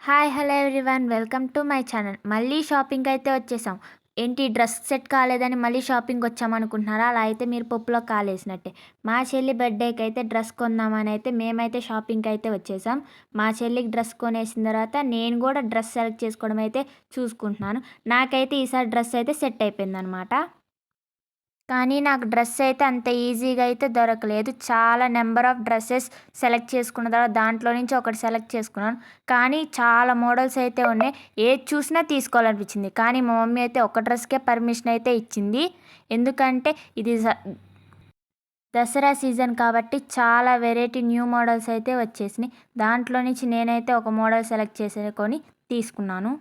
Hi hello everyone welcome to my channel. మళ్ళీ shopping అయితే వచ్చేసాం. ఏంటి డ్రెస్ సెట్ కాలేదని మళ్ళీ షాపింగ్ వచ్చామనుకుంటున్నారా? అలా అయితే మీరు పప్పులో కాలేసినట్టే. మా చెల్లి బర్త్డేకి అయితే డ్రెస్ కొందామని అయితే మేమైతే షాపింగ్కి అయితే వచ్చేసాం. మా చెల్లికి డ్రెస్ కొనేసిన తర్వాత నేను కూడా డ్రెస్ సెలెక్ట్ చేసుకోవడం అయితే చూసుకుంటున్నాను. నాకైతే ఈసారి డ్రెస్ అయితే సెట్ అయిపోయిందనమాట. కానీ నాకు డ్రెస్ అయితే అంత ఈజీగా అయితే దొరకలేదు. చాలా నెంబర్ ఆఫ్ డ్రెస్సెస్ సెలెక్ట్ చేసుకున్న తర్వాత దాంట్లో నుంచి ఒకటి సెలెక్ట్ చేసుకున్నాను. కానీ చాలా మోడల్స్ అయితే ఉన్నాయి. ఏది చూసినా తీసుకోవాలనిపించింది. కానీ మా మమ్మీ అయితే ఒక డ్రెస్‌కే పర్మిషన్ అయితే ఇచ్చింది. ఎందుకంటే ఇది దసరా సీజన్ కాబట్టి చాలా వెరైటీ న్యూ మోడల్స్ అయితే వచ్చేసినాయి. దాంట్లో నుంచి నేనైతే ఒక మోడల్ సెలెక్ట్ చేసుకొని తీసుకున్నాను.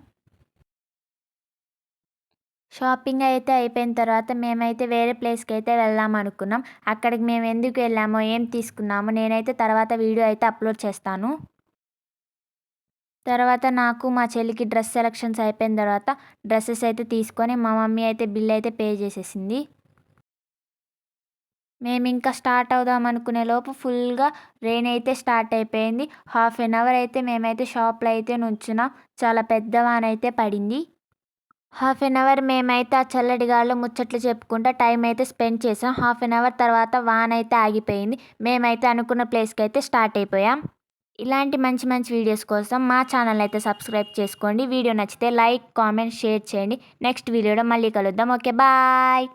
షాపింగ్ అయితే అయిపోయిన తర్వాత మేమైతే వేరే ప్లేస్‌కి అయితే వెళ్దాం అనుకున్నాం. అక్కడికి మేము ఎందుకు వెళ్ళామో, ఏం తీసుకున్నామో నేనైతే తర్వాత వీడియో అయితే అప్లోడ్ చేస్తాను. తర్వాత నాకు మా చెల్లికి డ్రెస్ సెలక్షన్స్ అయిపోయిన తర్వాత డ్రెసెస్ అయితే తీసుకొని మా మమ్మీ అయితే బిల్ అయితే పే చేసేసింది. మేమింకా స్టార్ట్ అవుదాం అనుకునే లోపు ఫుల్‌గా రెయిన్ అయితే స్టార్ట్ అయిపోయింది. హాఫ్ ఎన్ అవర్ అయితే మేమైతే షాప్‌లో అయితే నుంచున్నాం. చాలా పెద్ద వాన అయితే పడింది. హాఫ్ ఎన్ అవర్ మేమైతే ఆ చల్లటి గాలిలో ముచ్చట్లు చెప్పుకుంటా టైం అయితే స్పెండ్ చేసాం. హాఫ్ ఎన్ అవర్ తర్వాత వాన అయితే ఆగిపోయింది. మేమైతే అనుకున్న ప్లేస్‌కి అయితే స్టార్ట్ అయిపోయాం. ఇలాంటి మంచి మంచి వీడియోస్ కోసం మా ఛానల్ అయితే సబ్స్క్రైబ్ చేసుకోండి. వీడియో నచ్చితే లైక్, కామెంట్, షేర్ చేయండి. నెక్స్ట్ వీడియోలో మళ్ళీ కలుద్దాం. Okay bye.